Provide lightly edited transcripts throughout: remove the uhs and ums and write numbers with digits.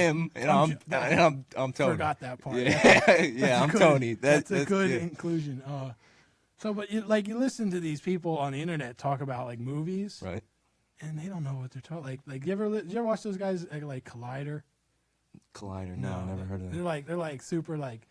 Jim, and I'm Tony. Forgot that part. Yeah, I'm Tony. That's a good inclusion. But you listen to these people on the internet talk about like movies, Right. and they don't know what they're talking. Like, you ever watch those guys like Collider? Collider? No, never heard of that. They're like super like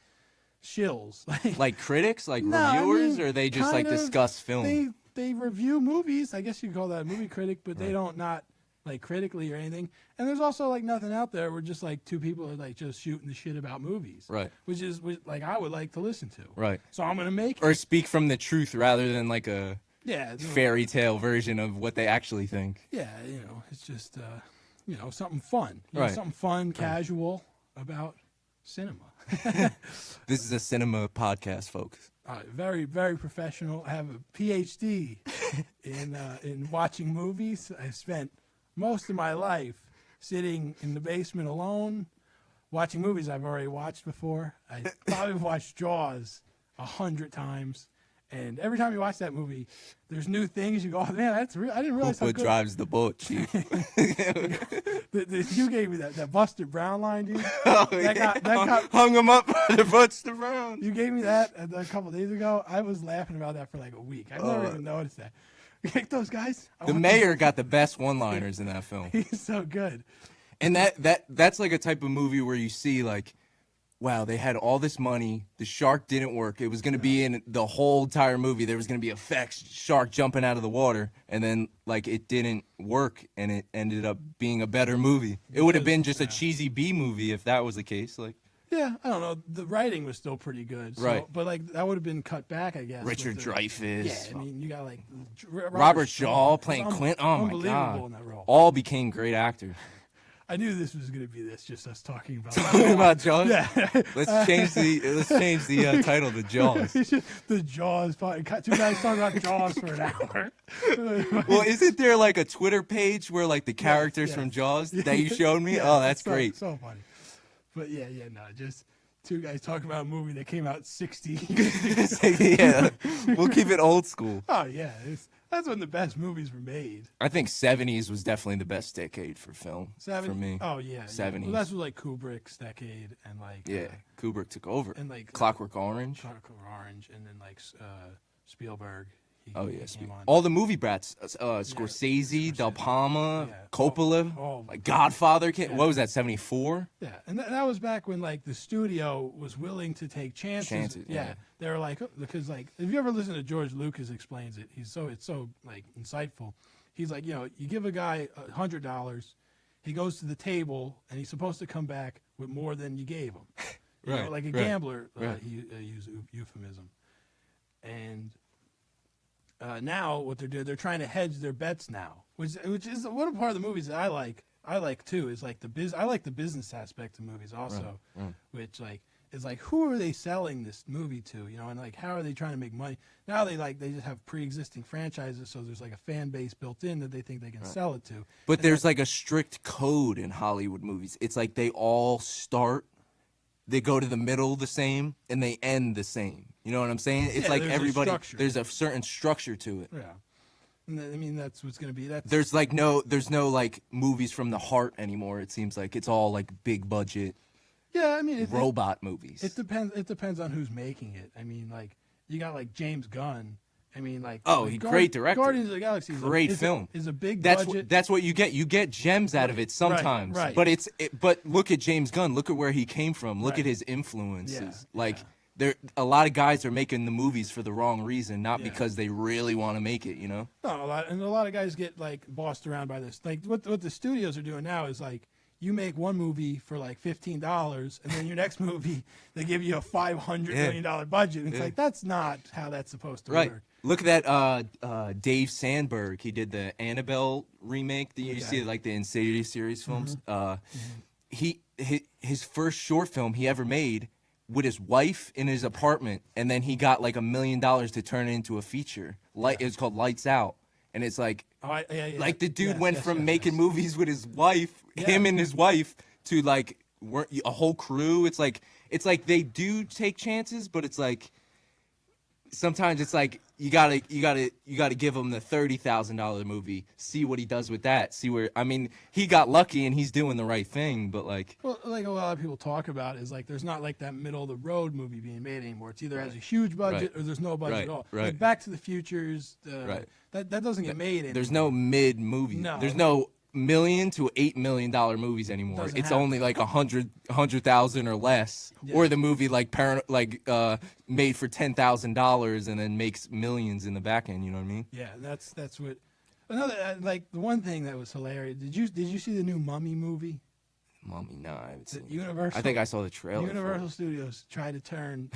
shills. Like critics, like No, reviewers, I mean, or they just like kind of, discuss film. They review movies. I guess you could call that a movie critic, but they don't not like critically or anything. And there's also like nothing out there. We're just like two people are like just shooting the shit about movies, Right. Which like I would like to listen to, Right. So I'm gonna make Or speak from the truth rather than like a it's fairy tale version of what they actually think. Yeah, it's just something fun, Right. something fun, casual about cinema. This is a cinema podcast, folks. Very, very professional. I have a PhD in watching movies. I spent most of my life sitting in the basement alone, watching movies I've already watched before. I probably watched Jaws 100 times. And every time you watch that movie, there's new things. You go, oh, man, that's real. I didn't realize how What good. drives the boat, Chief? You gave me that Buster Brown line, dude. Oh, That got hung him up by the Buster Brown. You gave me that a couple days ago. I was laughing about that for like a week. I've never even noticed that. Like those guys. The mayor got the best one-liners in that film. He's so good. And that's like a type of movie where you see like, wow, they had all this money. The shark didn't work. It was going to be in the whole entire movie. There was going to be effects, shark jumping out of the water, and then like it didn't work, and it ended up being a better movie. It would have been just a cheesy B movie if that was the case. Like, yeah, I don't know. The writing was still pretty good, so, right? But like that would have been cut back, I guess. Richard Dreyfuss. Yeah, I mean, you got like Robert Shaw playing Clint. Oh my god! In that role. All became great actors. I knew this was going to be just us talking about Talking about Jaws. Yeah. Let's change the title to Jaws. The Jaws. Two guys talking about Jaws for an hour. Well, isn't there like a Twitter page where like the characters from Jaws that you showed me? Yeah, oh, that's great. So funny. But no, just two guys talking about a movie that came out 60. Yeah, we'll keep it old school. Oh yeah, that's when the best movies were made. I think 70s was definitely the best decade for film for me. Oh yeah, 70s. Well, that's like Kubrick's decade and like Kubrick took over. And like Clockwork Orange. Clockwork Orange, and then like Spielberg. All the movie brats, Scorsese, Del Palma, Coppola, like Godfather. What was that, 74? Yeah, and that was back when like the studio was willing to take chances. Yeah. They were like, because like if you ever listen to George Lucas explains it, it's so like insightful. He's like, you give a guy $100, he goes to the table and he's supposed to come back with more than you gave him. You know, like a gambler. He used euphemism, and. Now what they're doing, they're trying to hedge their bets now, which is one part of the movies that I like. I like too is like I like the business aspect of movies also, which like is like who are they selling this movie to, and like how are they trying to make money? Now they just have pre-existing franchises, so there's like a fan base built in that they think they can sell it to. But there's like a strict code in Hollywood movies. It's like they all start, they go to the middle the same, and they end the same. You know what I'm saying? It's like everybody. There's a certain structure to it. Yeah, and I mean that's what's going to be. There's no like movies from the heart anymore. It seems like it's all like big budget. Yeah, I mean robot movies. It depends. It depends on who's making it. I mean, like you got like James Gunn. I mean, like great director. Guardians of the Galaxy is a big budget. That's what you get. You get gems out of it sometimes. Right. But but look at James Gunn. Look at where he came from. Look at his influences. A lot of guys are making the movies for the wrong reason, not because they really want to make it, No, a lot of guys get like bossed around by this. Like what the studios are doing now is like you make one movie for like $15, and then your next movie they give you a $500 million budget. And it's like that's not how that's supposed to work. Look at that Dave Sandberg. He did the Annabelle remake. You see like the Insidious series films. His first short film he ever made. With his wife in his apartment, and then he got like $1 million to turn it into a feature. It was called Lights Out, and it's like, like the dude went from making movies with his wife, him and his wife, to like a whole crew. It's like they do take chances, but it's like sometimes it's like you gotta give him the $30,000 movie, see what he does with that, see where. I mean, he got lucky and he's doing the right thing, but like, Well, like a lot of people talk about is like there's not like that middle of the road movie being made anymore. It's either has a huge budget or there's no budget at all. Right. Like Back to the Futures, Right. that doesn't get made anymore. there's no mid movie. No. There's no $1 million to $8 million movies anymore. Doesn't It's happen. only like 100,000 or less, Yeah. or the movie like made for $10,000 and then makes millions in the back end. You know what I mean? Yeah, that's what. Another like the one thing that was hilarious. Did you see the new Mummy movie? Mommy, no, I haven't seen it. Universal. I think I saw the trailer. for it. Universal Studios tried to turn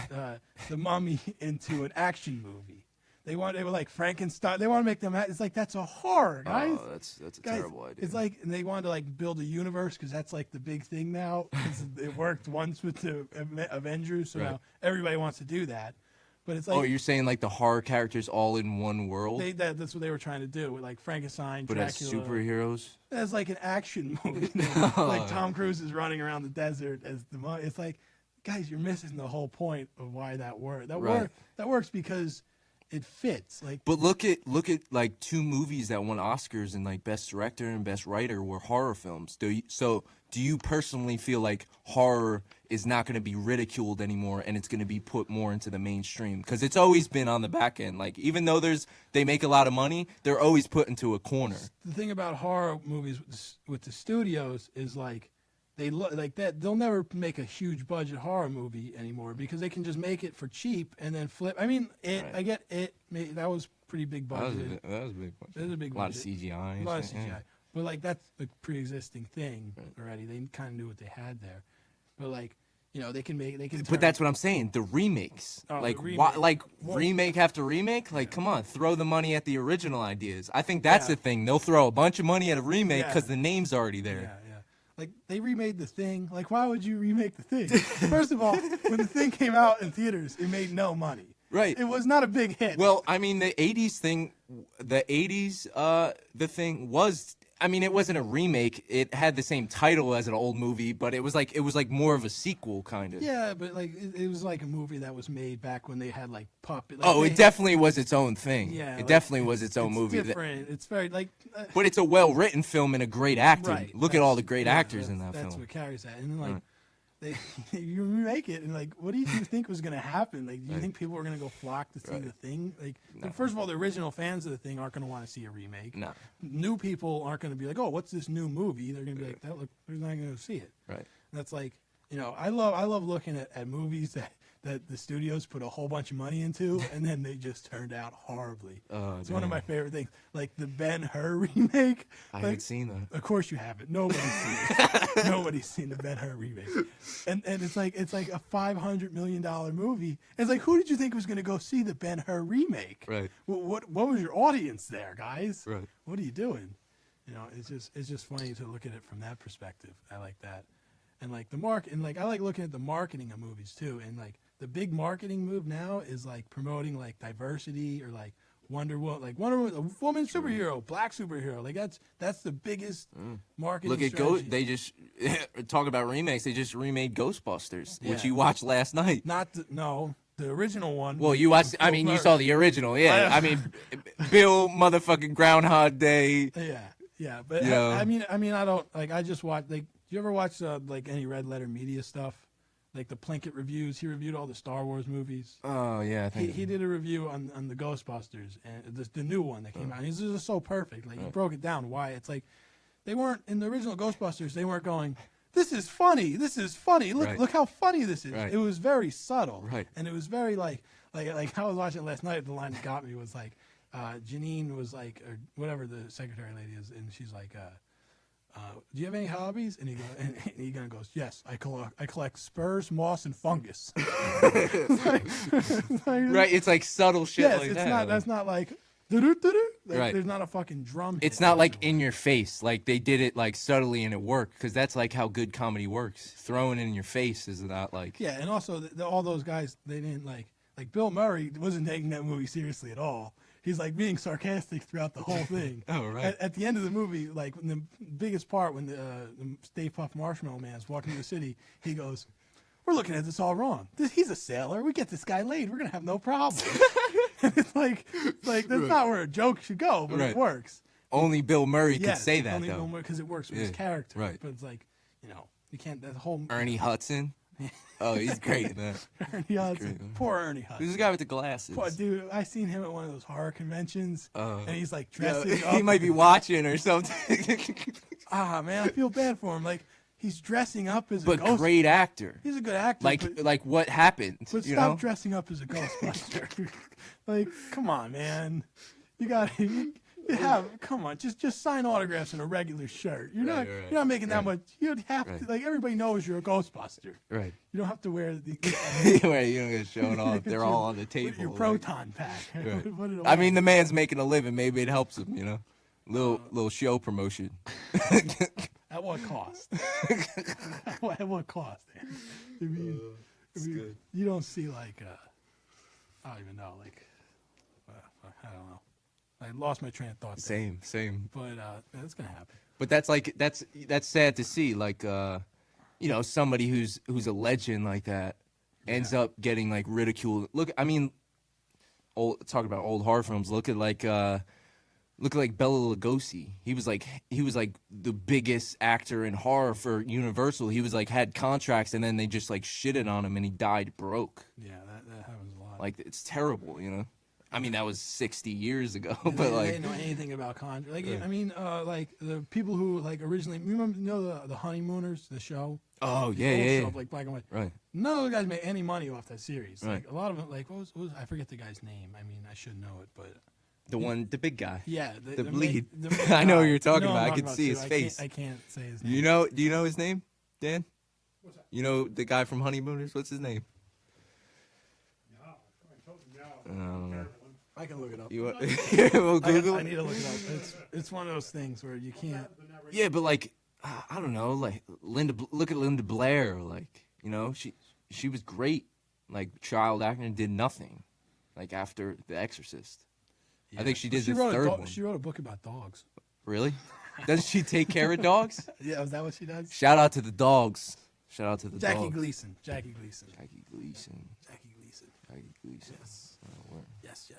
the Mummy into an action movie. They were like Frankenstein. They want to make them. It's like that's a horror, guys. Oh, that's a Guys, terrible idea. It's like, and they wanted to like build a universe because that's like the big thing now. 'Cause it worked once with the Avengers, so Right. now everybody wants to do that. But it's like Oh, you're saying like the horror characters all in one world, that's what they were trying to do with like Frankenstein, but as Dracula. superheroes? As like an action movie. Like Tom Cruise is running around the desert as the mummy. It's like, guys, you're missing the whole point of why that worked. Right. That works because it fits. Like, But look at like two movies that won Oscars and like best director and best writer were horror films. Do you personally feel like horror is not going to be ridiculed anymore and it's going to be put more into the mainstream? Because it's always been on the back end. Like even though they make a lot of money, they're always put into a corner. the thing about horror movies with the studios is like they look like that. They'll never make a huge budget horror movie anymore because they can just make it for cheap and then flip. I mean, Right. I get it. That was pretty big That was budget. a big one. It was a big A lot of budget. CGI. A and lot of shit, CGI. yeah. But like that's a pre-existing thing already. They kind of knew what they had there. But like, they can turn- But that's what I'm saying. The remakes, Oh, the like remake. like Well- remake after remake. Like, come on, throw the money at the original ideas. I think that's Yeah. the thing. They'll throw a bunch of money at a remake Yeah. because the name's already there. Yeah. Like they remade The Thing. Like why would you remake The Thing? First of all, when The Thing came out in theaters, it made no money. Right. It was not a big hit. Well, I mean, the '80s thing, the thing was. I mean, it wasn't a remake. It had the same title as an old movie, but it was like more of a sequel, kind of. yeah, but like it was like a movie that was made back when they had like puppet. Like, Oh, they it definitely was its own thing. Yeah, it like, definitely was its own it's movie. Different. It's very like. But it's a well-written film and a great acting. Right. Look at all the great actors in that That's film. what carries that. And then like you remake it and like what do you think was gonna happen? Like do you think people were gonna go flock to see The Thing? Like first of all, the original fans of The Thing aren't gonna want to see a remake. No. New people aren't gonna be like, oh, what's this new movie? They're gonna be like, they're not gonna see it. Right. And that's like, I love looking at movies that the studios put a whole bunch of money into and then they just turned out horribly. Oh, it's one of damn. my favorite things. Like the Ben-Hur remake. I like, haven't seen that. Of course you haven't. Nobody's seen it. Nobody's seen the Ben-Hur remake. And it's like a $500 million movie. It's like, who did you think was going to go see the Ben-Hur remake? Right. What was your audience there, guys? Right. What are you doing? It's just funny to look at it from that perspective. I like that. And like I like looking at the marketing of movies too. And like the big marketing move now is like promoting like diversity or like Wonder Woman, a woman superhero, black superhero. Like that's the biggest marketing. Look at strategy. They just talk about remakes. They just remade Ghostbusters, which Yeah. you watched last night. The original one. Well, you watched. I mean, you saw the original. Yeah. I mean, Bill motherfucking Groundhog Day. Yeah, but Yeah. I mean, I don't like. I just watch. Like, do you ever watch like any Red Letter Media stuff? Like the Plinkett reviews. He reviewed all the Star Wars movies. Oh yeah, I think. He did a review on the Ghostbusters and the new one that came out. And he's just so perfect. Like he broke it down why it's like they weren't in the original Ghostbusters. They weren't going, "This is funny. This is funny. Look Right. look how funny this is." Right. It was very subtle. Right. And it was very like I was watching it last night. The line that got me was like, Janine was like, or whatever the secretary lady is, and she's like, do you have any hobbies? And he goes, yes, I collect spurs, moss, and fungus. Right, it's like subtle shit Yes, like it's that. not. That's not like, doo-doo-doo-doo. Like, Right. there's not a fucking drum. It's hit not that like goes in your face. Like they did it like subtly and it worked because that's like how good comedy works. Throwing it in your face is not like. Yeah, and also all those guys, they didn't like Bill Murray wasn't taking that movie seriously at all. He's like being sarcastic throughout the whole thing. Oh, right. At the end of the movie, like the biggest part when the Stay Puft Marshmallow Man is walking through the city, he goes, we're looking at this all wrong. He's a sailor. We get this guy laid, we're gonna have no problem. And it's like that's not where a joke should go, but Right. it works. Only Bill Murray could Yes, say that only though. because it works with his Yeah, character. right. But it's like, you can't. That whole Ernie Hudson. Oh, he's great, man. Ernie Hudson. great, man. Poor Ernie Hudson. Who's the guy with the glasses? Poor dude, I seen him at one of those horror conventions, and he's like Yeah, dressing up. he might be watching or something. Man, I feel bad for him. Like he's dressing up as a But ghost. great actor. He's a good actor. Like but, what happened? but you stop know? dressing up as a Ghostbuster. Like, come on, man. You got to come on. Just sign autographs in a regular shirt. You're not. right. You're not making that much. You'd have Right. to. Like everybody knows you're a Ghostbuster. Right. You don't have to wear the. Right, you don't get shown off. They're all on the table. Your like- proton pack. Right. Put it I away. mean, the man's making a living. Maybe it helps him, you know. Little show promotion. At what cost? At what cost? I mean, good. you don't see like I don't even know. Like I don't know. I lost my train of thought. there. Same. But that's gonna happen. But that's sad to see. Like, somebody who's a legend like that ends up getting like ridiculed. Look, I mean, talk about old horror films. Look at Bela Lugosi. He was like the biggest actor in horror for Universal. He was like had contracts, and then they just like shitted on him, and he died broke. Yeah, that happens a lot. Like, it's terrible, you know. I mean, that was 60 years ago, they, but they like, didn't know anything about Conjure. Like, Yeah. I mean, like the people who like originally, the Honeymooners, the show. oh The yeah, old yeah, show yeah. of, like black and white. Right. None of the guys made any money off that series. Right. Like a lot of them, like what was I forget the guy's name. I mean, I should know it, but The big guy. yeah, The bleed. main I know what guy. you're talking You know what about. I'm I can see too. his face. I can't say his name. Do you know his name, Dan? What's that? You know the guy from Honeymooners? What's his name? I don't know. I can look it up. You want, we'll Google I it? need to look it up. It's one of those things where you can't. Yeah, but like, I don't know. Like look at Linda Blair. Like, you know, she was great. Like, child actor, and did nothing. Like after The Exorcist. I think she did the third one. She wrote a book about dogs. Really? Doesn't she take care of dogs? Yeah, is that what she does? Shout out to the dogs. Shout out to the Jackie dogs. Gleason. Jackie Gleason. Jackie Gleason. Jackie Gleason. Jackie Gleason. Yes. Oh, word. Yes.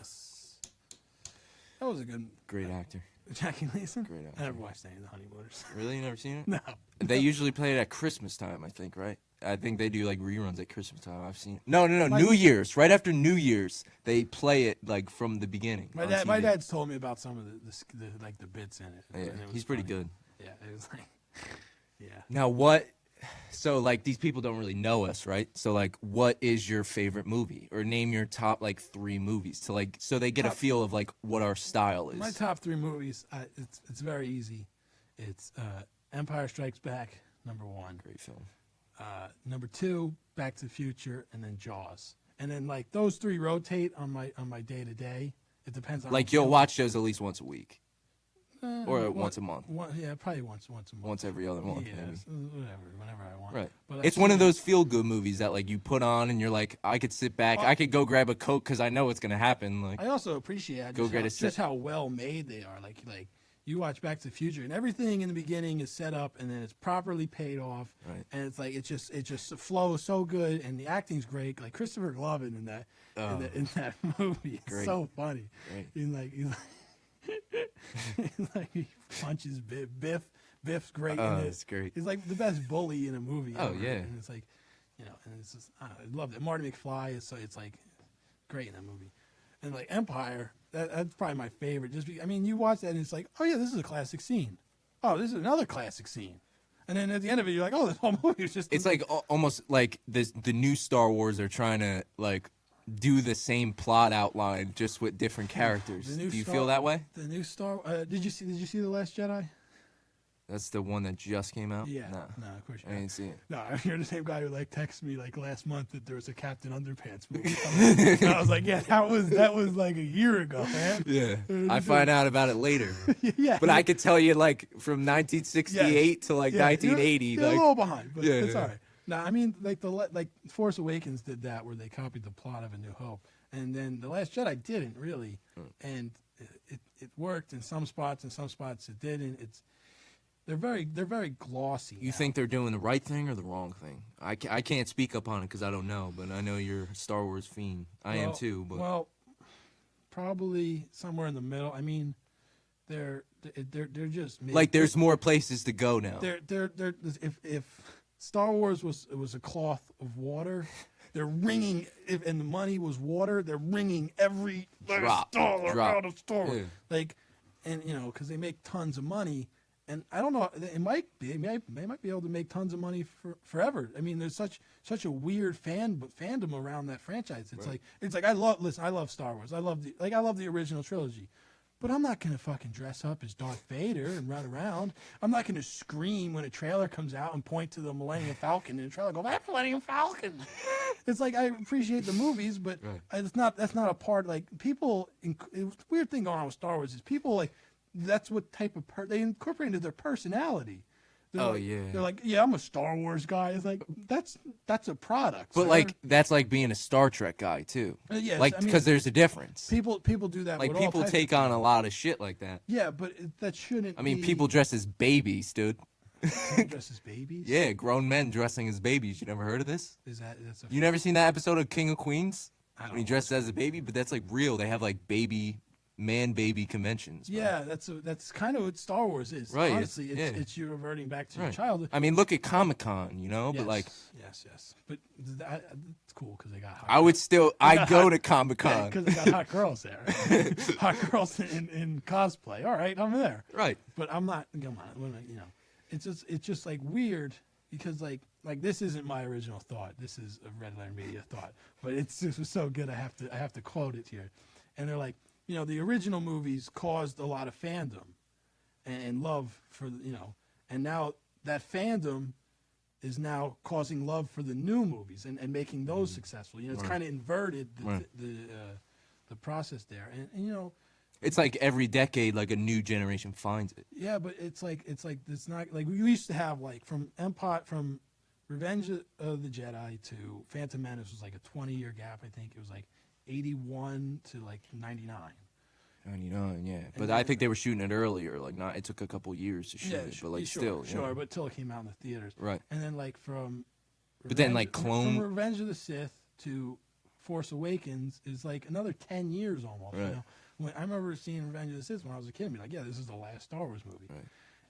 That was a good Great actor. Jackie Gleason. Great actor. I never watched any of the Honeymooners. Really? You never seen it? No. They usually play it at Christmas time, I think, right? I think they do like reruns at Christmas time. I've seen. No, New Year's. Right after New Year's, they play it like from the beginning. My on dad. My TV. dad's told me about some of the like the bits in it. Yeah, and it was he's pretty funny. good. Yeah, it was like. Yeah. Now what? So like these people don't really know us, right? So like, what is your favorite movie, or name your top like 3 movies to like, so they get a feel of like what our style is. My top 3 movies. It's very easy. It's Empire Strikes Back, number 1. Great film. Number 2, Back to the Future, and then Jaws. And then like those 3 rotate on my day to day. It depends on Like how I'm you'll feeling. watch those at least once a week, or Well, once a month, Yeah, probably once a month. once every other month, Yeah, maybe. whenever I want. Right. But It's one of those feel-good movies that like you put on and you're like, I could sit back, I could go grab a Coke because I know it's gonna happen. Like, I also appreciate Go get a just how well made they are. Like you watch Back to the Future and everything in the beginning is set up and then it's properly paid off. Right. And it's like it just flows so good and the acting's great. Like Christopher Glover in that in that movie is Great. so funny. Great. He's like he punches Biff. Biff's great Oh, in it. it's great. He's like the best bully in a movie. Oh, ever. yeah. And it's like, and it's just I love it. Marty McFly is it's like great in that movie. And like Empire, that's probably my favorite. You watch that and it's like, oh yeah, this is a classic scene. Oh, this is another classic scene. And then at the end of it, you're like, oh, this whole movie is just. it's like almost like the new Star Wars are trying to like do the same plot outline just with different characters. the new Do you Star- feel that way? The new Star. Did you see The Last Jedi? That's the one that just came out. Yeah. No, No, of course you I have. didn't see it. No, you're the same guy who like texted me like last month that there was a Captain Underpants movie. And I was like, yeah, that was like a year ago, man. Yeah, I find out about it later. Yeah, But I could tell you like from 1968 to like yeah, 1980. You're a like, little behind, but Yeah, it's yeah. all right. No, I mean like Force Awakens did that where they copied the plot of A New Hope, and then The Last Jedi didn't really, and it worked in some spots, in some spots it didn't. they're very glossy. You now. think they're doing the right thing or the wrong thing? I can't speak up on it because I don't know, but I know you're a Star Wars fiend. I am too, but Well, probably somewhere in the middle. I mean, they're just like there's more places to go now. they're if Star Wars was a cloth of water, they're wringing and the money was water, they're wringing every last dollar out of Star Wars. Yeah. Like, and you know, because they make tons of money, and I don't know, it might be they might be able to make tons of money forever. I mean, there's such a weird fandom around that franchise. It's like I love Star Wars. I love the original trilogy. But I'm not going to fucking dress up as Darth Vader and run around. I'm not going to scream when a trailer comes out and point to the Millennium Falcon in the trailer and go, "That's Millennium Falcon." It's like, I appreciate the movies, but that's not a part, like, people, the weird thing going on with Star Wars is people, like, that's what type of, they incorporate into their personality. They're like, yeah, I'm a Star Wars guy. It's like, that's a product. But sir. like that's like being a Star Trek guy too. Yes, like I mean, because there's a difference. People do that. Like with all people types take of on a lot of shit like that. Yeah, but that shouldn't. I mean, be people dress as babies, dude. dress as babies. Yeah, grown men dressing as babies. You never heard of this? That's a You never seen that episode of King of Queens I don't when he know. dressed as a baby? But that's like real. They have like man-baby conventions. bro. Yeah, that's kind of what Star Wars is. Right, Honestly, yeah. it's you reverting back to your Right. childhood. I mean, look at Comic-Con, you know. But like, yes. But it's cool because they got hot. I would still, I'd go to Comic-Con. because they got hot girls there. Hot girls in cosplay. All right, I'm there. Right. But I'm not. Come on, you know, it's just like weird because like this isn't my original thought. This is a Red Letter Media thought. But it's just so good. I have to quote it here. And they're like, you know, the original movies caused a lot of fandom and love for, you know, and now that fandom is now causing love for the new movies and making those successful. You know, it's kind of inverted the process there. And, you know, It's like every decade, like a new generation finds it. yeah, but it's not like we used to have like from Revenge of the Jedi to Phantom Menace was like a 20-year gap. I think it was like 81 to like 99. 99, yeah. But I think they were shooting it earlier. Like, not. It took a couple years to shoot it, but like sure, still, yeah. but till it came out in the theaters. Right. And then like from But then, like, from Revenge of the Sith to Force Awakens is like another 10 years almost. Right. You know? When I remember seeing Revenge of the Sith when I was a kid, and be like, yeah, this is the last Star Wars movie. Right.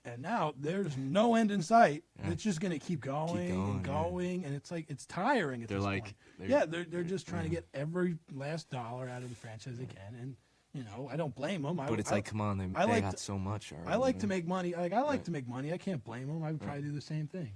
And now there's no end in sight. Yeah. It's just gonna keep going and yeah. going, and it's like it's tiring at They're this like, point. They're just trying to get every last dollar out of the franchise they can, and you know, I don't blame them. But it's like, come on, they like got to- so much already. I like to man. make money. Like I like to make money. I can't blame them. I would probably do the same thing.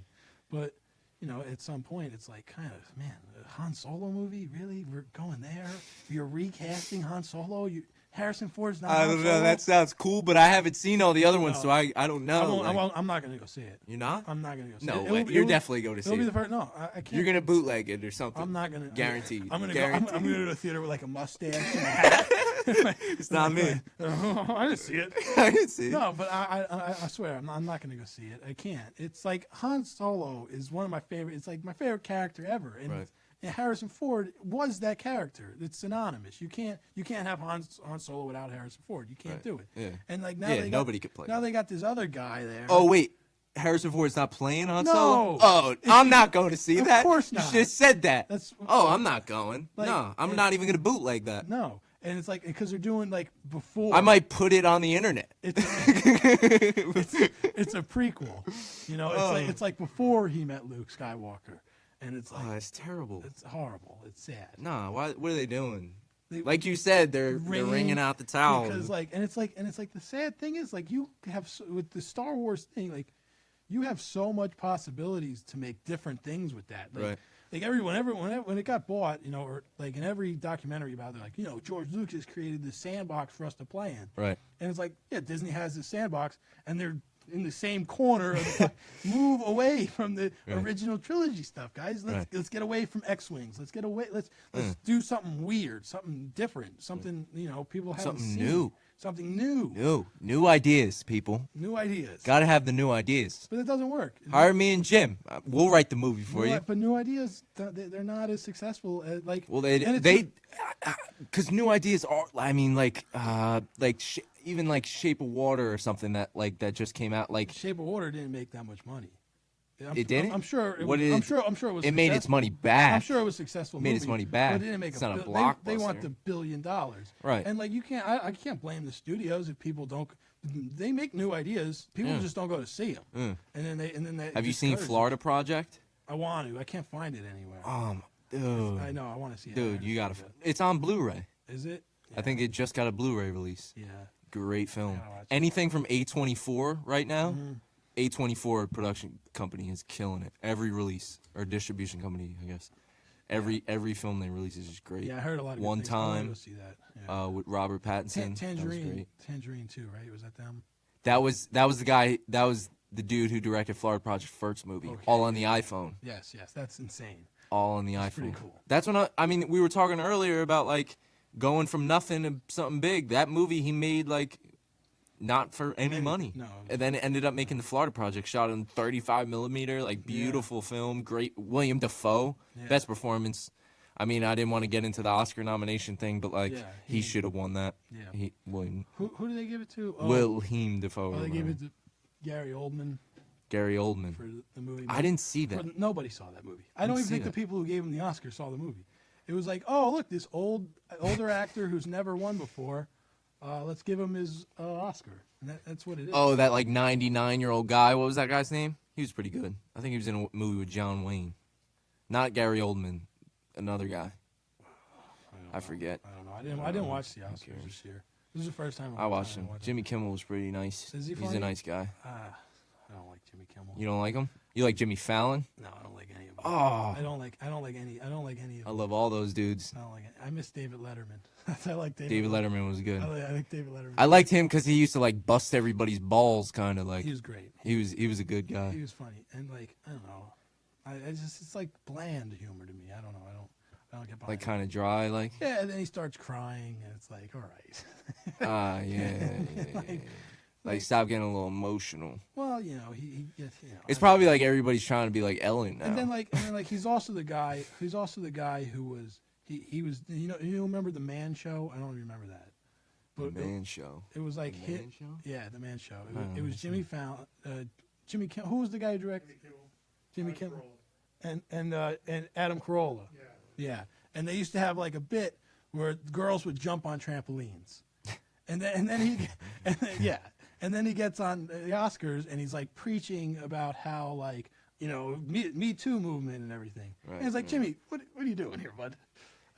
But you know, at some point, it's like kind of, man, a Han Solo movie, really? We're going there? You're recasting Han Solo? Harrison Ford's not. I Han don't know. Solo? That sounds cool, but I haven't seen all the other ones, No. so I don't know. I'm not gonna go see it. You're not? I'm not gonna go see No, it. way. It'll be- You're it'll- definitely going to see It'll be the it. first. No, I can't. You're gonna bootleg it or something. I'm not gonna. Guaranteed. I'm gonna Guaranteed. go. I'm gonna go to the theater with like a mustache. And a hat. It's not me. I didn't see it. I didn't see it. No, but I swear I'm not gonna go see it. I can't. It's like Han Solo is one of my favorite. It's like my favorite character ever, and, Right. and Harrison Ford was that character. It's synonymous. You can't have Han Solo without Harrison Ford. You can't Right. do it. Yeah. And like now Yeah, they nobody could play Now that. they got this other guy there. Oh wait, Harrison Ford's not playing Han No. Solo. Oh, I'm not going to see Of that. course You not. should have said that. That's- Oh, I'm not going. Like, no, I'm and- not even gonna bootleg that. No, and it's like because they're doing like before. I might put it on the internet. It's it's a prequel. You know, it's like before he met Luke Skywalker, and it's like Oh, that's terrible. it's horrible. It's sad. Nah, what are they doing? They- Like you said, they're wringing out the towel. because like, and it's like the sad thing is like you have with the Star Wars thing, like you have so much possibilities to make different things with that. Like, Right. Like when it got bought, you know, or like in every documentary about it, they're like, you know, George Lucas created this sandbox for us to play in. Right. And it's like, yeah, Disney has this sandbox, and they're in the same corner of the move away from the Right. original trilogy stuff, guys. Let's get away from X-wings. Let's do something weird, something different, something you know people haven't Something seen. new. something new, New ideas, people. new ideas. Got to have the new ideas. But it doesn't work. Hire me and Jim. We'll write the movie for you. But new ideas, they're not as successful as like. Well, and because new ideas are. I mean, even like Shape of Water or something that just came out. Like Shape of Water didn't make that much money. it didn't. I'm sure. What did it- I'm sure it was. It made its successful. money back. I'm sure it was successful. Made its movie, money back. But it didn't make It's not a They want blockbuster. the $1 billion. Right. And like you can't. I can't blame the studios if people don't. They make new ideas. People Yeah. just don't go to see them. And then they. Have you just seen discourage them. Florida Project? I want to. I can't find it anywhere. Dude, I know. I want to see it. dude, you gotta. It's on Blu-ray. Is it? I think it just got a Blu-ray release. Yeah. Great film. gotta watch it. Anything from A24 right now, A24 production company is killing it. Every release or distribution company, I guess. Every film they release is just great. Yeah, I heard a lot of good One things. I wanna time, go see that. Yeah. with Robert Pattinson. That was Tangerine, great. Tangerine too, right? Was that them? That was the guy. That was the dude who directed Florida Project first movie. Okay. All on the iPhone. Yes, that's insane. All on the That's iPhone. pretty cool. That's when I mean, we were talking earlier about like going from nothing to something big. That movie he made like not for any money. No. And then it ended up making the Florida Project, shot in 35 millimeter, like beautiful film. Great. William Dafoe, Yeah. best performance. I mean, I didn't want to get into the Oscar nomination thing, but like Yeah, he should have won that. Yeah. William Who did they give it to? Oh, Wilhelm Dafoe. oh, or they gave whatever. it to Gary Oldman Gary Oldman. for the movie. I didn't see that. But nobody saw that movie. I don't Didn't even see think that. the people who gave him the Oscar saw the movie. It was like, oh look, this older actor who's never won before. Let's give him his Oscar. And that's what it is. Oh, that like 99-year-old guy. What was that guy's name? He was pretty good. I think he was in a movie with John Wayne. Not Gary Oldman. Another guy. I forget. I don't know. I didn't watch the Oscars this year. This is the first time I watched him. Jimmy Kimmel was pretty nice. Is he He's funny? a nice guy. I don't like Jimmy Kimmel. You don't like him? You like Jimmy Fallon? No, I don't like any of them. Oh, I don't like any of I them. love all those dudes. I don't like it. I miss David Letterman. I like David Letterman was good. I like David Letterman. I liked him because he used to like bust everybody's balls, kind of like. He was great. He was a good He guy. was funny, and like I don't know, I just it's like bland humor to me. I don't know. I don't get behind Like it. kind of dry, like. Yeah, and then he starts crying, and it's like, all right. Yeah. Like stop getting a little emotional. Well, you know, he gets, you know. It's I- probably like everybody's trying to be like Ellen now. And then like he's also the guy. He's also the guy who was he was you remember the Man Show? I don't remember that. The But Man Show. it was like The hit. Man Show? Yeah, the Man Show. I don't It was Jimmy Fallon. Jimmy Kimmel. Who was the guy who directed? Jimmy Kimmel. And Adam Carolla. Yeah. And they used to have like a bit where girls would jump on trampolines, and then he gets on the Oscars and he's like preaching about how like Me Too movement and everything. Right, And it's like, Jimmy, what are you doing here, bud?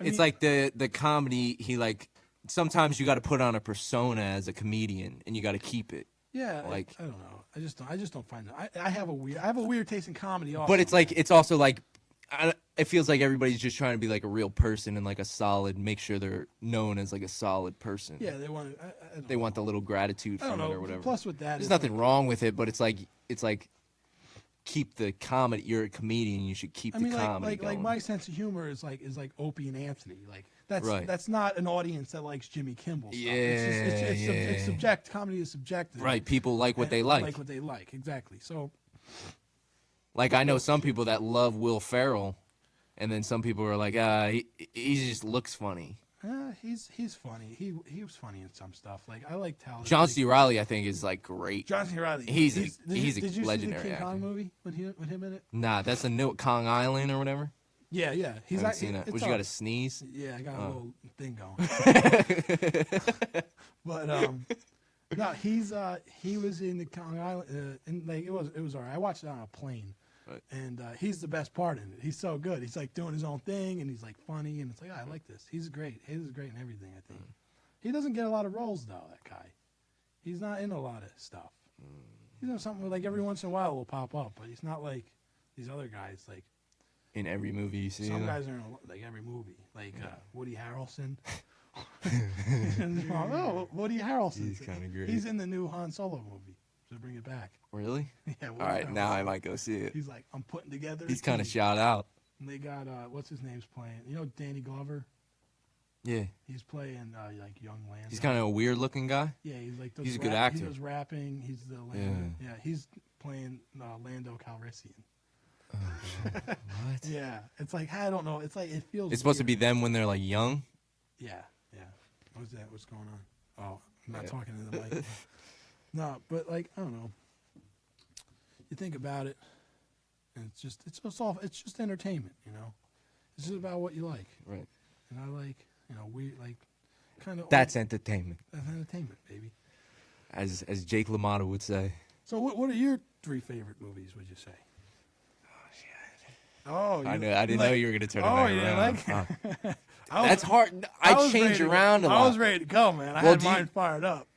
I It's mean, like the comedy. He like sometimes you got to put on a persona as a comedian, and you got to keep it. yeah, like- I don't know. I just don't find that. I have a weird taste in comedy. Also, But it's like it's also like it feels like everybody's just trying to be like a real person and like a solid. Make sure they're known as like a solid person. yeah, they want. I don't They know. want the little gratitude I don't from it know. or whatever. Plus, with that, There's it's nothing like- wrong with it, but it's like keep the comedy. You're a comedian. You should keep I mean, the comedy like going. my sense of humor is like Opie and Anthony. Like that's Right. that's not an audience that likes Jimmy Kimmel. Stuff. Yeah, it's yeah. subject. Comedy is subjective. Right, people like what And they like. Like what they like, exactly. So Like I know some people that love Will Ferrell, and then some people are like, he just looks funny. he's funny. He was funny in some stuff. Like I like Talladega. John C. Reilly, I think, is like great. John C. Reilly. He's a did you see legendary the King Kong actor. movie with him in it? Nah, that's a new Kong Island or whatever. Yeah. He's I haven't actually, seen that. it's Would you all- got to sneeze? Yeah, I got a Oh. little thing going. But no, he was in the Kong Island, and like it was alright. I watched it on a plane, Right. and he's the best part in it. He's so good. He's like doing his own thing, and he's like funny, and it's like I like this. He's great. He's great in everything. I think he doesn't get a lot of roles though. That guy, he's not in a lot of stuff. He's in something where, like every once in a while will pop up, but he's not like these other guys. Like In every movie you see. some him. guys are in like every movie, like Woody Harrelson. Oh, Woody Harrelson. He's kinda great. He's in the new Han Solo movie. So bring it back. Really? Yeah. Woody All right, now I Harrelson. might go see it. He's like, I'm putting together. He's a kind of team. shot out. And they got what's his name's playing? You know, Danny Glover. Yeah. He's playing like young Lando. He's kind of a weird looking guy. Yeah, he's like he's a good actor. He does rapping. He's the Lando. Yeah, he's playing Lando Calrissian. Oh, shit. What? Yeah, it's like I don't know. It's like it feels. It's supposed to weird. be them when they're like young. Yeah, yeah. What's that? What's going on? Oh, I'm not talking to the mic. No, but like I don't know. You think about it, and it's just entertainment, you know. It's just about what you like, Right. and I like, you know, we like kind of That's entertainment, that's entertainment, baby. as Jake LaMotta would say. So what are your 3 favorite movies? Would you say? Oh, I know. I didn't know you were gonna turn it back around. like. That's hard. I change around a lot. I was ready to go, man. I Well, had do you- mine fired up.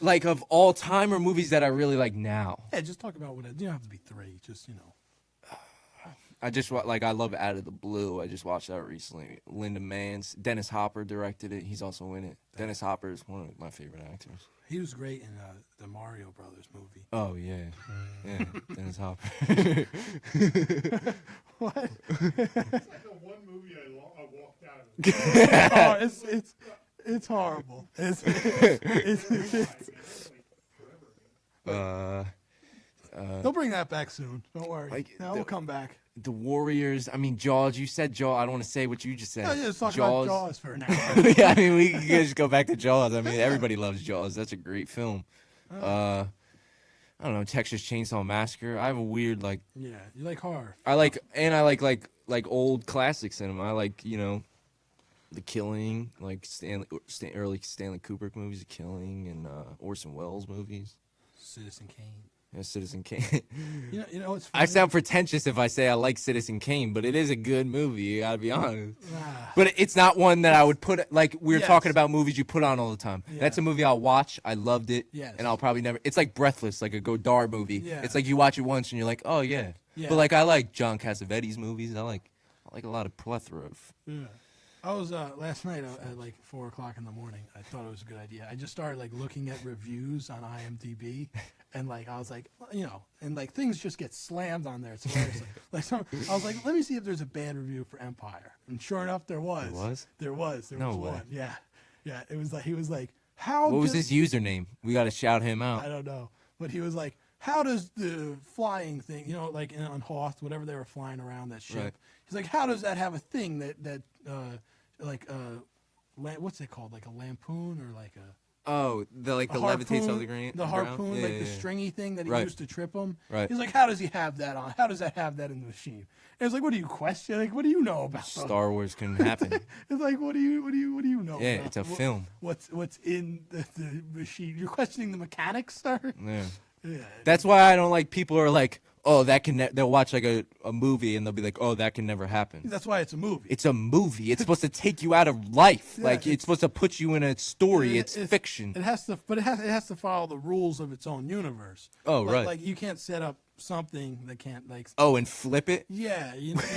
Like of all time or movies that I really like now. Yeah, just talk about what. You don't have to be 3. Just you know. I just like I love Out of the Blue. I just watched that recently. Linda Mans, Dennis Hopper directed it. He's also in it. Dennis Hopper is one of my favorite actors. He was great in the Mario Brothers movie. Oh yeah, yeah, Dennis Hopper. What? It's like the one movie I walked out of. Oh, it's horrible. It's they'll bring that back soon. Don't worry. Like, No, we'll come back. The Warriors. I mean Jaws. You said Jaws. I don't want to say what you just said. Yeah, let's talk about Jaws for an hour. Yeah, I mean we can just go back to Jaws. I mean everybody loves Jaws. That's a great film. I don't know, Texas Chainsaw Massacre. I have a weird like. Yeah, you like horror. I like old classic cinema. I like The Killing, like early Stanley Kubrick movies, The Killing, and Orson Welles movies. Citizen Kane. Yeah, Citizen Kane. You know what's funny? I sound pretentious if I say I like Citizen Kane, but it is a good movie. You gotta be honest. Ah. But it's not one that I would put like we're Yes. talking about movies you put on all the time. Yeah. That's a movie I'll watch. I loved it, Yes. and I'll probably never. It's like Breathless, like a Godard movie. Yeah. It's like you watch it once and you're like, oh yeah. Yeah. But like I like John Cassavetes movies. I like a lot of plethora of. Yeah. I was last night at like 4:00 in the morning. I thought it was a good idea. I just started like looking at reviews on IMDb, and like I was like, you know, and like things just get slammed on there. It's hilarious. I was like, let me see if there's a bad review for Empire, and sure enough, there was. There was? There was. There No was way. one. Yeah, yeah. It was like he was like, how? What was does- his username? We got to shout him I out. don't know, but he was like, how does the flying thing, you know, like on Hoth, whatever they were flying around that ship? Right. He's like, how does that have a thing that what's it called, like a lampoon or like a Oh, the levitates over the ground. the harpoon, Yeah, like yeah, the yeah. stringy thing that he Right. used to trip him. Right. He's like, how does he have that on? How does that have that in the machine? And it's like, what do you question? Like, what do you know about those? Star Wars couldn't happen. It's like, what do you know? Yeah, about it's a what- film. What's in the machine? You're questioning the mechanics, sir. Yeah. Yeah. That's why I don't like people who are like, oh, that can. They'll watch like a movie and they'll be like, oh, that can never happen. That's why it's a movie. It's a movie. It's supposed to take you out of life. Yeah, Like it's supposed to put you in a story. It's It fiction. has to, but it has to follow the rules of its own universe. Oh, Like- right. Like you can't set up something that can't like. Oh, and flip it. Yeah.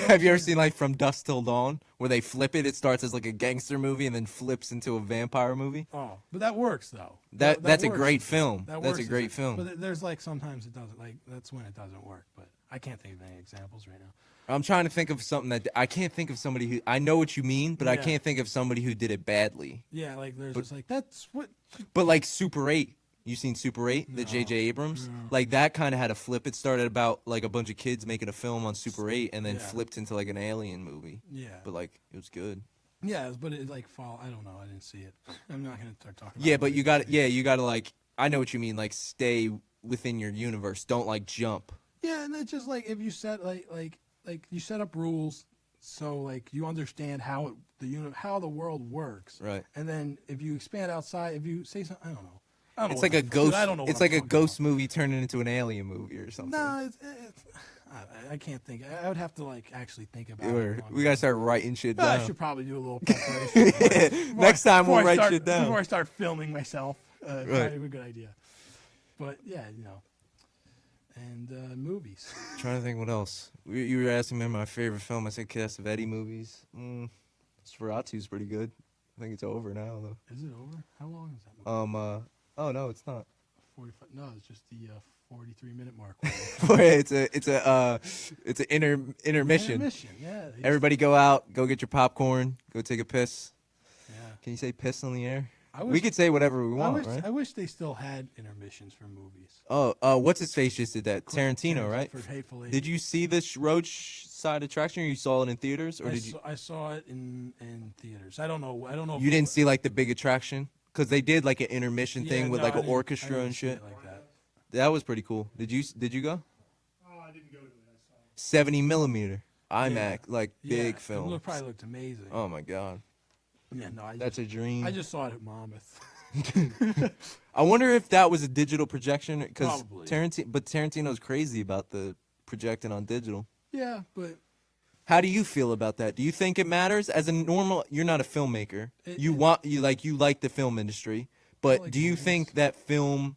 Have you ever seen like From Dusk Till Dawn, where they flip it? It starts as like a gangster movie and then flips into a vampire movie. Oh, but that works though. That's a works. great film. That That's works a great as film. But there's like sometimes it doesn't. Like that's when it doesn't work. But I can't think of any examples right now. I'm trying to think of something that I can't think of somebody who I know what you mean, but I Yeah. can't think of somebody who did it badly. Yeah, like there's just like that's what. But like Super 8, you seen Super 8, the J.J. Abrams? Like that kind of had a flip. It started about like a bunch of kids making a film on Super 8 and then Yeah. flipped into like an alien movie. Yeah. But like it was good. Yeah, but it like fall. I don't know. I didn't see it. I'm not gonna start talking. Yeah, about but it. you got to like I know what you mean, like stay within your universe. Don't like jump. Yeah, and it's just like if you set like you set up rules, so like you understand how how the world works. Right. And then if you expand outside, if you say something, I don't know. I don't know It's what like a the- ghost. I don't know. It's what like I'm a talking ghost movie turning into an alien movie or something. about. No, it's I can't think. I would have to like actually think about it. We gotta start writing shit Well, I down. should probably do a little preparation. before Next time before we'll I write start- shit down. Before I start filming myself. Right. Probably a good idea. But yeah, you know. And movies. Trying to think what else. You were asking me my favorite film. I said Cassavetes movies. Sferatu's pretty good. I think it's over now though. Is it over? How long is that movie? Oh no, it's not. 45. No, it's just the 43-minute mark. it's an intermission. Intermission, yeah. Everybody go out, go get your popcorn, go take a piss. Yeah. Can you say piss in the air? I We wish- could say whatever we I want, wish, right? I wish they still had intermissions for movies. What's his face just did that? Tarantino, right? For Hateful Eight. Did you see this roadside attraction, or you saw it in theaters, or I did you? I saw it in theaters. I don't know. If You didn't see like the big attraction because they did like an intermission Yeah, thing with no, like I an didn't- I orchestra didn't and see it shit. like that. That was pretty cool. Did you go? Oh, I didn't go to that. I saw it. 70 millimeter IMAX, like big Yeah, film. It probably looked amazing. Oh my god, Yeah, no, that's a dream. I just saw it at Monmouth. I wonder if that was a digital projection because Probably. Tarantino's crazy about the projecting on digital. Yeah, but How do you feel about that? Do you think it matters as a normal? You're not a filmmaker. You like the film industry, but like do you movies. think that film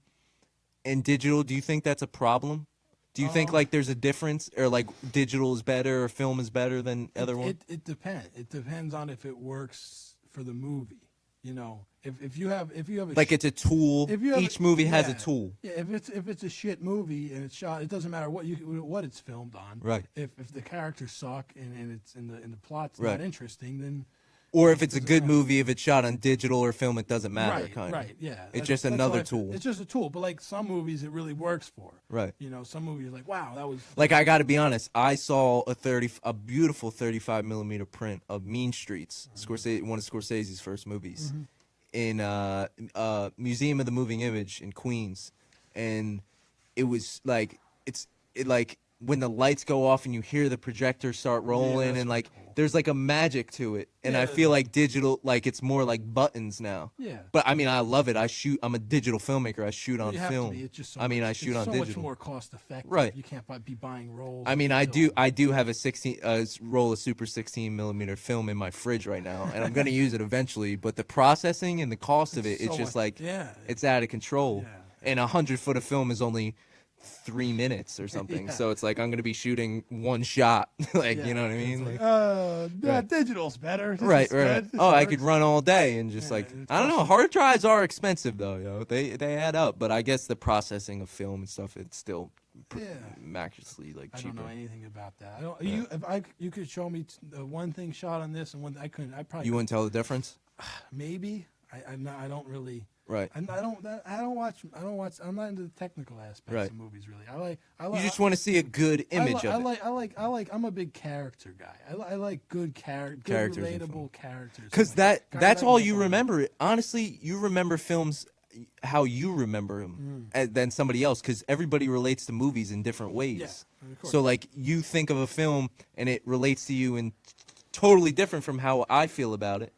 and digital? Do you think that's a problem? Do you think like there's a difference, or like digital is better or film is better than other one? it depends. It depends on if it works for the movie. You know, if you have a Like it's a tool. if you have Each movie has a yeah. tool. Yeah, if it's a shit movie and it's shot, it doesn't matter what it's filmed on. Right. If the characters suck and it's in the plot's Right. not interesting, then Or if it's a doesn't good matter. movie, if it's shot on digital or film, it doesn't matter. right, Kind of. right, yeah. It's That's- just that's another why tool. It's just a tool, but like some movies, it really works for. Right. You know, some movies like, wow, that was Like I got to be honest, I saw a beautiful 35 millimeter print of Mean Streets, Scorsese, one of Scorsese's first movies, in Museum of the Moving Image in Queens, and it was like like when the lights go off and you hear the projector start rolling that's and like cool. there's like a magic to it, and I Yeah. feel like digital, like it's more like buttons now. Yeah. But I mean, I love it. I'm a digital filmmaker. I shoot on You have to film. be. It's just so I mean, much, I shoot it's on so digital. much more cost effective. Right. You can't be buying rolls. I of mean, I film. do have a 16 roll of Super 16 millimeter film in my fridge right now, and I'm gonna use it eventually. But the processing and the cost of it, it's so just much- like yeah. it's out of control. Yeah. And 100 foot of film is only 3 minutes or something, Yeah. so it's like I'm gonna be shooting one shot, like Yeah. you know what I It's mean? like, Like, right. digital's better. This right, is right. good. This Oh, I works. could run all day and just Yeah, like it I don't know. costs- Hard drives are expensive though, yo. They add up, but I guess the processing of film and stuff, it's still Yeah. miraculously like I cheaper. don't know anything about that. I don't. You could show me one thing shot on this and one I couldn't. I probably You wouldn't tell the difference, maybe. I don't really. right? I don't watch. I'm not into the technical aspects Right. of movies really. I like. You just want to see a good image I of it. I like. I'm a big character guy. I like good good Characters in relatable characters. Because Like, guys that's I all can you follow. remember. Honestly, you remember films how you remember them than somebody else, because everybody relates to movies in different ways. Yeah, of course. So like you think of a film and it relates to you in totally different from how I feel about it.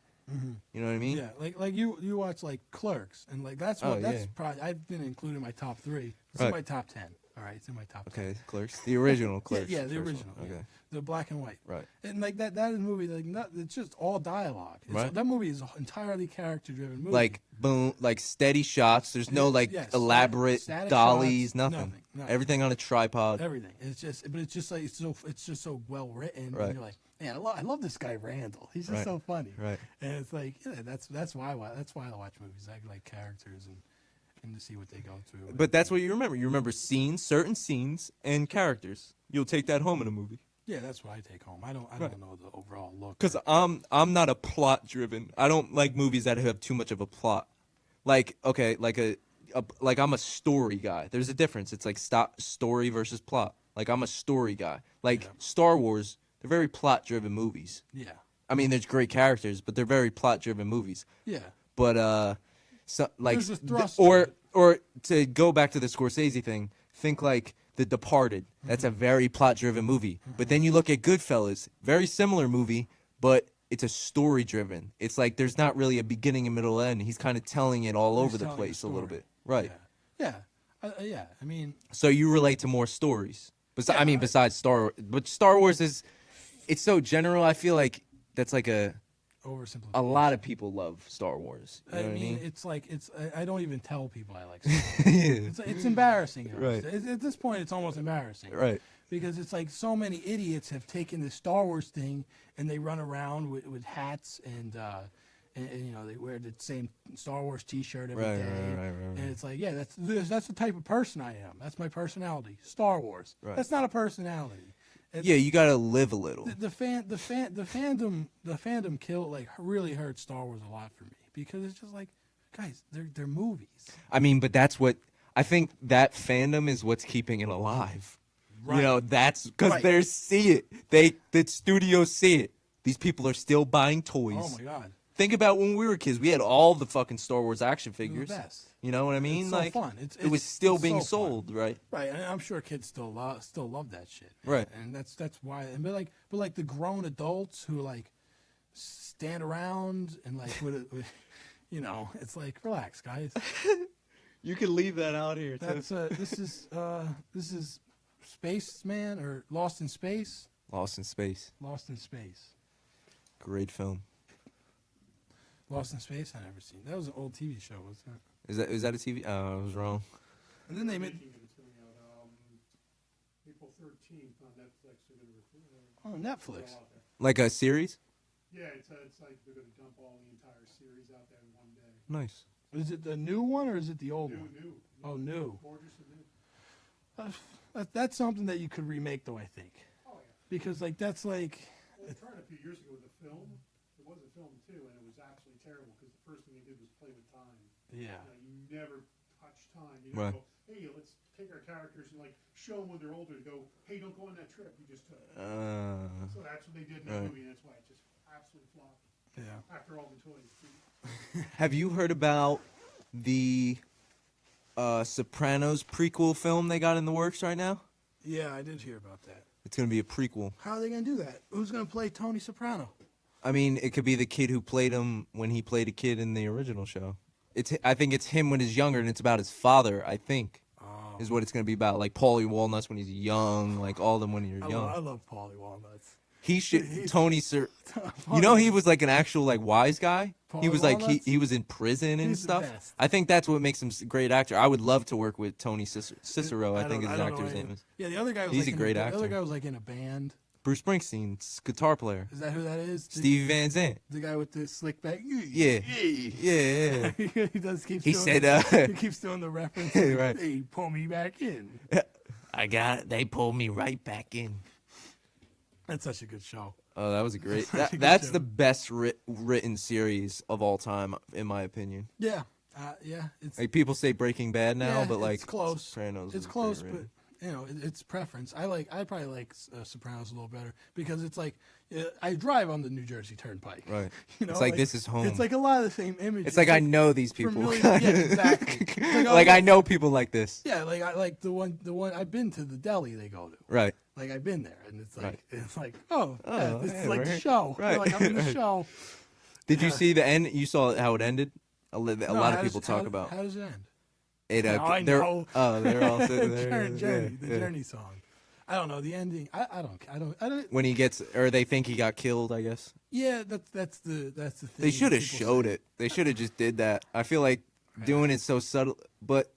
You know what I mean? Yeah, like you watch like Clerks, and like that's Oh, that's yeah. probably I've been included in my top 3. It's Right. in my top 10. All right, it's in my top 10. Okay, Clerks, the original Clerks. Yeah, the first one. original. Yeah. Okay, The black and white. right. And like that is a movie like it's just all dialogue. Right. That movie is an entirely character driven movie. Like boom, like steady shots. There's no like Yeah, elaborate static dollies, shots, nothing. nothing. Everything on a tripod. everything. It's just like it's just so well written. Right. And you're like, man, I love this guy Randall. He's just Right. so funny. Right. And it's like, yeah, that's why I watch movies. I like characters and to see what they go through. But that's what you remember. You remember scenes, certain scenes, and characters. You'll take that home in a movie. yeah, that's what I take home. I don't know the overall look. Because I'm not a plot driven. I don't like movies that have too much of a plot. Like okay, like like I'm a story guy. There's a difference. It's like story versus plot. Like I'm a story guy. Like Yeah. Star Wars, they're very plot driven movies. Yeah, I mean, there's great characters, but they're very plot driven movies. yeah. But so like There's a thrust or to it. or to go back to the Scorsese thing, think like The Departed. That's a very plot driven movie. But then you look at Goodfellas, very similar movie, but it's a story driven. It's like there's not really a beginning and middle end. He's kind of telling it all over the telling a place a little story. bit. Right. Yeah, yeah. I mean, So you relate to more stories. I mean, besides Star Wars is, it's so general. I feel like that's like a oversimplification. lot of people love Star Wars. You know I what I mean, mean? it's like I don't even tell people I like Star Wars. It's embarrassing. Right. At this point, it's almost embarrassing. Right. Because it's like so many idiots have taken this Star Wars thing and they run around with hats and you know they wear the same Star Wars T-shirt every Right, day. right. And it's like, yeah, that's the type of person I am. That's my personality. Star Wars. Right. That's not a personality. It's, Yeah, you gotta live a little. the fandom kill like really hurt Star Wars a lot for me because it's just like, guys, they're movies. I mean, but that's what I think, that fandom is what's keeping it alive. Right. You know, that's because Right. they see it. The studios see it. These people are still buying toys. Oh my god, Think about when we were kids. We had all the fucking Star Wars action they're the figures. best. You know what I mean? It's so like fun. it was still it's being so fun. sold, right? Right, and I'm sure kids still love that shit. Right. And that's why. And but like the grown adults who like stand around and like with you know, it's like, relax, guys. You can leave that out here That's this is Spaceman or Lost in Space. Lost in Space, Lost in Space. great film. Lost in Space. I never seen. That was an old TV show, wasn't it? Is that a TV? Oh, I was wrong. And then they made. Making it, it's coming out April 13th on Netflix. They're going to Oh, Netflix. out there. Like a series? Yeah, it's like they're going to dump all the entire series out there in one day. Nice. Is it the new one or is it the old New, one? new. Oh, new. Gorgeous and new. That's something that you could remake, though. I think, Oh, yeah. because like that's like. Well, they tried a few years ago with a film. It was a film, too, and it was actually terrible because the first thing they did was play with time. Yeah. You never touch time. You Right. don't go, hey, let's take our characters and like show them when they're older to go, hey, don't go on that trip you just took. So that's what they did in the right. movie, and that's why it just absolutely flopped Yeah. after all the toys. Have you heard about the Sopranos prequel film they got in the works right now? Yeah, I did hear about that. It's gonna be a prequel. How are they gonna do that? Who's gonna play Tony Soprano? I mean, it could be the kid who played him when he played a kid in the original show. I think it's him when he's younger, and it's about his father. I think Oh, is what it's gonna be about. Like Paulie Walnuts when he's young, like all them when you're I young. love Paulie Walnuts. He should Tony Sir. You know, he was like an actual like wise guy. He Paulie was like Walnuts? he was in prison and He's the stuff. best. I think that's what makes him a great actor. I would love to work with Tony Cicero. I think his don't know actor's any- name is Yeah, the other guy was He's like a great The actor. other guy was like in a band. Bruce Springsteen's guitar player. Is that who that is? Stevie Van Zandt. The guy with the slick back. Yeah. Yeah. he does keep. He doing said, he keeps doing the reference. Right. Hey, pull me back in. I got it. They pulled me right back in. That's such a good show. Oh, that was a great. Such a good That's show. the best written series of all time, in my opinion. Yeah, yeah. It's Like people say Breaking Bad now, yeah, but like it's close. Sopranos. It's is close, great but written. you know, it's preference. I probably like Sopranos a little better because it's like I drive on the New Jersey Turnpike. Right. You know, It's like, this is home. It's like a lot of the same images. It's like I know these people. familiar- yeah, exactly. It's Like oh, I know people like this. Yeah, like I like the one I've been to the deli they go to. Right. Like I've been there, and it's like Right. oh, yeah, Oh, it's yeah, like the right. show. Right. Like I'm in the Right. show. Did you see the end? You saw how it ended. A No, lot how of people does- talk how- about how does it end. it. Now I they're, know. Oh, they're all sitting there. Journey, yeah, the yeah. Journey song. I don't know the ending. I don't. When he gets, or they think he got killed. I guess Yeah, that's the thing. they should have people showed say. it. They should have just did that. I feel like doing it so subtle, but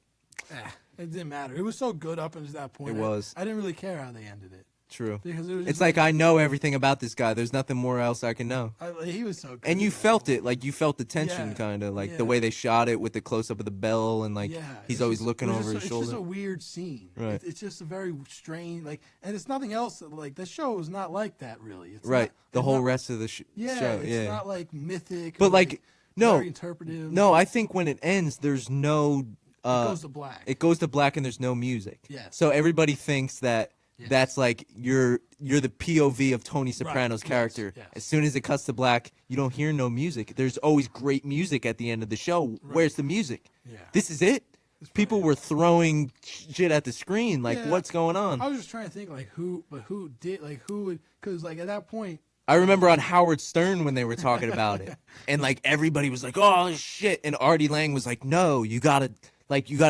It didn't matter. It was so good up until that point. It was. I didn't really care how they ended it true. because it was. It's Just like I know everything about this guy. There's nothing more else I can know. he was so good. And you felt it, like you felt the tension, Yeah, kind of like yeah. the way they shot it with the close up of the bell, and like Yeah, he's it's always just- looking it was over just his It's just shoulder. a weird scene. Right. It's just a very strange, like, and it's nothing else. Like the show is not like that, really. It's Right. Not, The it's whole not- rest of the Yeah, show. it's Yeah. not like mythic. But or, like, no, very interpretive. no. I think when it ends, there's no. it goes to black. It goes to black and there's no music. Yes. So everybody thinks that Yes. that's like you're the POV of Tony Soprano's yes, character. yes. As soon as it cuts to black, you don't hear no music. There's always great music at the end of the show. Where's the music? Yeah. This is it. People were throwing shit at the screen. Like, Yeah. what's going on? I was just trying to think like who did like who would because like at that point I remember on Howard Stern when they were talking about it, and like everybody was like, "Oh shit," and Artie Lang was like, "No, you gotta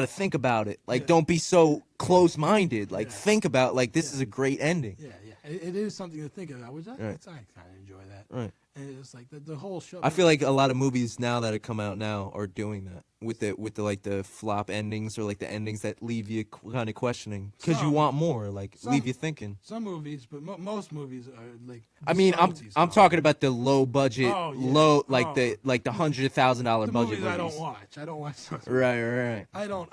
think about it. Like, Yeah. don't be so close-minded. Like, Yeah. think about like this is a great ending." yeah it is something to think about which I Right. kind of enjoy that Right. and it's like the whole show. I feel like a lot of movies now that have come out now are doing that with the like the flop endings or like the endings that leave you kind of questioning because you Some. want more, like Some. leave you thinking. some movies, but most movies are like. I mean, I'm subtlety I'm stuff. talking about the low budget, Oh, yeah. low like Oh. the $100,000 the budget movies I don't watch. I don't watch those. Right, right. I don't.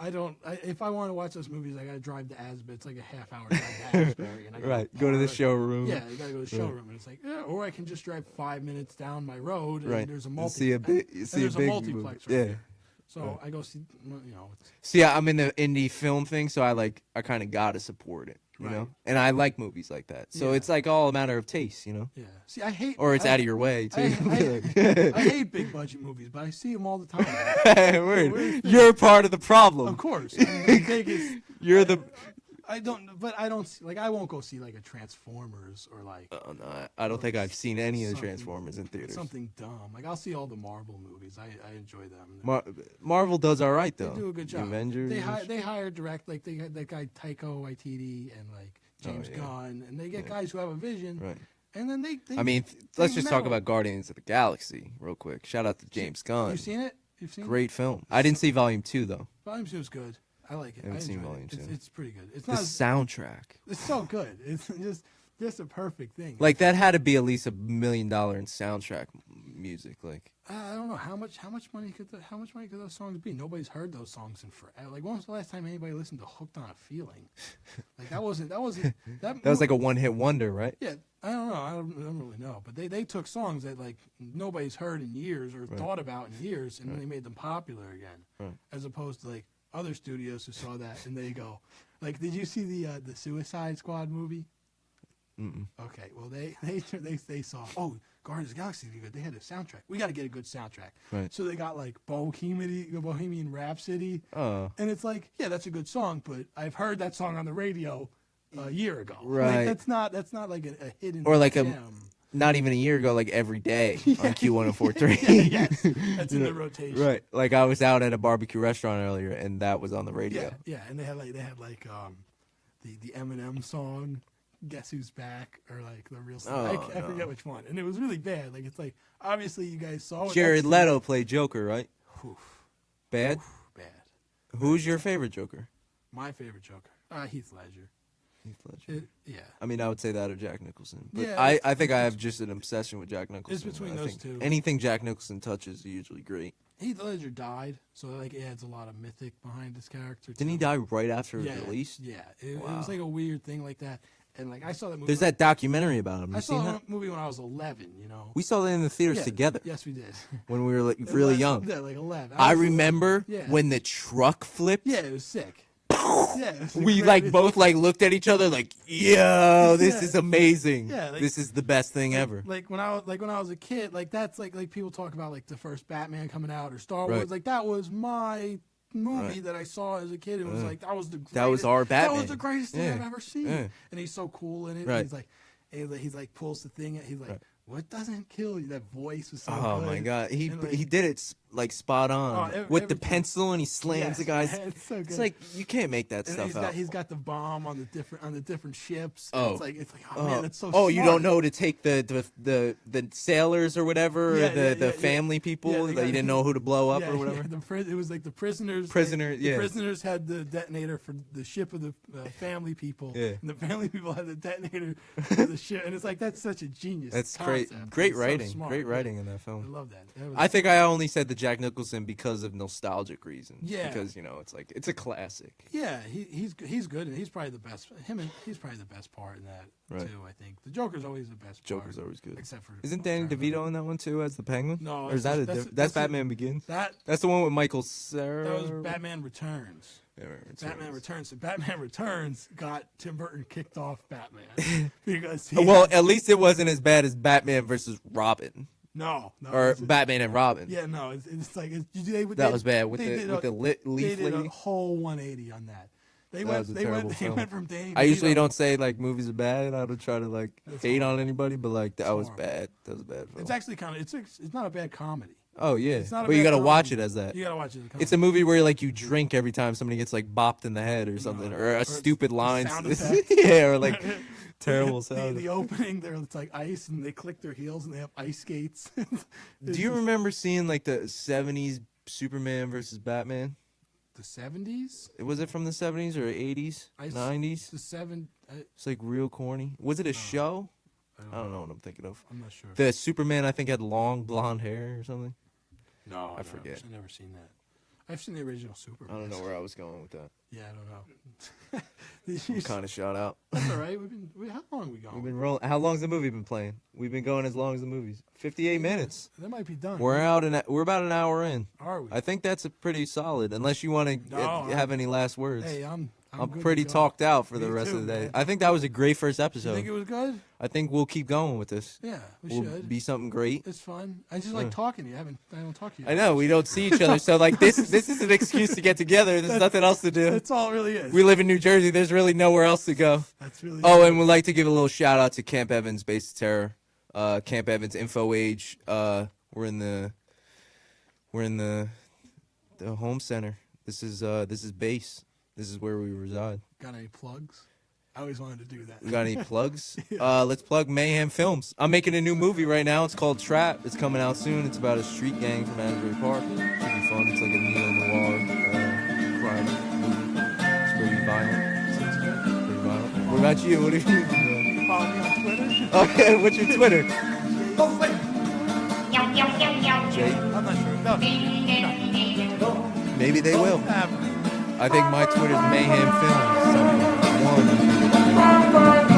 If I want to watch those movies, I gotta drive to Asbury. It's like a half-hour drive to Asbury. And I gotta Right. Go to the park. showroom. Yeah, you gotta go to the showroom, and it's like, yeah, or I can just drive 5 minutes minutes down my road, and Right. there's a You multi. see a big, you and see a there's big multiplex movie. right Yeah. there. So I go see, it's, See, I'm in the indie film thing, so I kind of gotta support it, you Right. know. And I like movies like that, so Yeah. it's like all a matter of taste, you know. yeah. See, I hate. Or it's I, out of your way too. I hate big budget movies, but I see them all the time. Word. You're part of the problem. Of course, I mean, the biggest. You're the. I don't, but I don't like. I won't go see like a Transformers or like Oh no, I don't think I've seen any of the something- Transformers in theaters. something dumb. Like I'll see all the Marvel movies. I enjoy them. Marvel does all right They though. do a good The job. Avengers. They hire direct like they got that guy Taika Waititi and like James yeah. Gunn, and they get guys who have a vision. Right. And then they I mean, let's just talk metal. about Guardians of the Galaxy real quick. Shout out to James Gunn. You've seen it? You've seen Great film. I didn't see Volume 2 though. it? Volume 2 is good. I like it. Haven't I seen enjoy Volume it. It's, 2. it's pretty good. It's The not. soundtrack. It's so good. It's just a perfect thing. Like that had to be at least $1 million in soundtrack music. Like I don't know how much money could those songs be? Nobody's heard those songs in forever. Like when was the last time anybody listened to "Hooked on a Feeling"? Like that wasn't that was like a one-hit wonder, right? yeah. I don't know. I don't really know. But they took songs that like nobody's heard in years or thought about in years, and then they made them popular again. Right. As opposed to like other studios who saw that and they go, like, did you see the Suicide Squad movie? Mm-mm. Okay, well they saw Guardians of the Galaxy. They had a soundtrack. We got to get a good soundtrack. Right. So they got like Bohemian Rhapsody, Oh. and it's like, yeah, that's a good song, but I've heard that song on the radio a year ago. Right. Like, that's not like a hidden Or like gem. Not even a year ago, like every day on Q1043. Yes, that's in the rotation. Right. Like I was out at a barbecue restaurant earlier, and that was on the radio. Yeah, and they had like the Eminem song, "Guess Who's Back," or like the real song. I no. forget which one, and it was really bad. Like it's like obviously you guys saw it. Jared Leto played Joker, right? Oof, Bad. bad. Who's your favorite Joker? My favorite Joker, Heath Ledger. Heath Ledger. Yeah, I mean, I would say that or Jack Nicholson. But Yeah, I think I have just an obsession with Jack Nicholson. between I those think two. Anything Jack Nicholson touches is usually great. Heath Ledger died, so like it adds a lot of mythic behind his character. Didn't he too. die right after it Yeah, was released? yeah. It Wow. was like a weird thing like that, and like I saw that movie. There's that documentary about him. I You seen saw that? that movie when I was 11. You know. We saw that in the theaters Yeah, together Yes, we did. when we were like really young. Yeah, like 11. I was 11. remember Yeah. when the truck flipped. Yeah, it was sick. Yeah, it was the We like greatest- both like looked at each other like, yo, this Yeah. is amazing. Yeah, like- this is the best thing ever. Like when I was a kid, like that's like people talk about like the first Batman coming out or Star Right. Wars. Like that was my movie Right. that I saw as a kid. It was like that was the greatest, That was our That was Batman. the greatest thing Yeah. I've ever seen. Yeah. And he's so cool in it. Right. He's like pulls the thing. He's like, Right. what doesn't kill you? That voice was so Oh good. my god, he And, like, he did it like spot on Oh, with the everything. pencil, and he slams yes, the guys. It's so good. It's like you can't make that and stuff out. he's got the bomb on the different ships. and Oh. it's like oh man, that's so. Oh, you smart. don't know to take the sailors or whatever, Yeah, or the yeah. family people Yeah, they that you got- didn't know who to blow up Yeah, or whatever. it was like the prisoners. Prisoner, The yeah. prisoners had the detonator for the ship of the family people. Yeah. And the family people had the detonator for the ship, and it's like that's such a genius. That's concept. great It's so writing, smart. great Yeah. writing in that I film. love that. That was- I think I only said the Jack Nicholson because of nostalgic reasons. Yeah. Because it's like it's a classic. Yeah, he's good, and he's probably the best. He's probably the best part in that Right. too. I think the Joker's always the best. Joker's part, always good. except for Isn't Danny Jared DeVito Leto. in that one too as the Penguin? No, or is that that's Batman Begins? That That's the one with Michael Cera. that was Batman Returns. Yeah, Batman Returns. So Batman Returns got Tim Burton kicked off Batman because he Well, at least it wasn't as bad as Batman versus Robin no or it's- Batman and Robin. yeah no it's like That was bad with they the did with a- the leaf they did a lady. whole 180 on that. They That went was a they terrible went they film. went from Danny. I usually DeVito- don't say like movies are bad. I don't try to like That's hate horrible. on anybody, but like that was horrible. bad. That was a bad film. It's actually kind of it's not a bad comedy. Oh yeah, It's not a but you bad gotta watch it comedy. as that. You gotta watch it. As a It's a movie where like you drink every time somebody gets like bopped in the head or something, or a stupid line. sound effects. Yeah, or like terrible the, sound. the opening there it's like ice and they click their heels and they have ice skates. Do you remember seeing like the '70s Superman versus Batman? the 70s? Was it from the '70s or '80s, '90s? The seven. It's like real corny. Was it a show? I don't know what I'm thinking of. I'm not sure. The Superman I think had long blonde hair or something. No, I forget. I've never seen that. I've seen the original Superman. I don't know where I was going with that. Yeah, I don't know. I'm kind of shot out. That's all right. How long have we gone? We've been rolling. How long's the movie been playing? We've been going as long as the movie's 58 minutes. That might be done. We're about an hour in. Are we? I think that's a pretty solid. Unless you want to No, have any last words. Hey, I'm I'm good to pretty go. talked out for the Me rest too, of the day. man. I think that was a great first You episode. think it was good? I think we'll keep going with this. Yeah, we We'll should. be something great. It's fun. I just like talking to you. I don't talk to you. I know we don't see each other, so like this is an excuse to get together. There's nothing else to do. That's all it really is. We live in New Jersey. There's really nowhere else to go. That's really. Oh, it. and we'd like to give a little shout out to Camp Evans Base of Terror, Camp Evans Info Age. We're in the home center. This is base. This is where we reside. Got any plugs? I always wanted to do that. We got any plugs? Let's plug Mayhem Films. I'm making a new movie right now. It's called Trap. It's coming out soon. It's about a street gang from Asbury Park. Should be fun. It's like a neo-noir crime movie. It's pretty violent. What about you? What have you been doing? Follow me on Twitter. Okay, what's your Twitter? Jay? I'm not sure. No. Maybe they will. Ever. I think my Twitter's Mayhem Films. Something. One.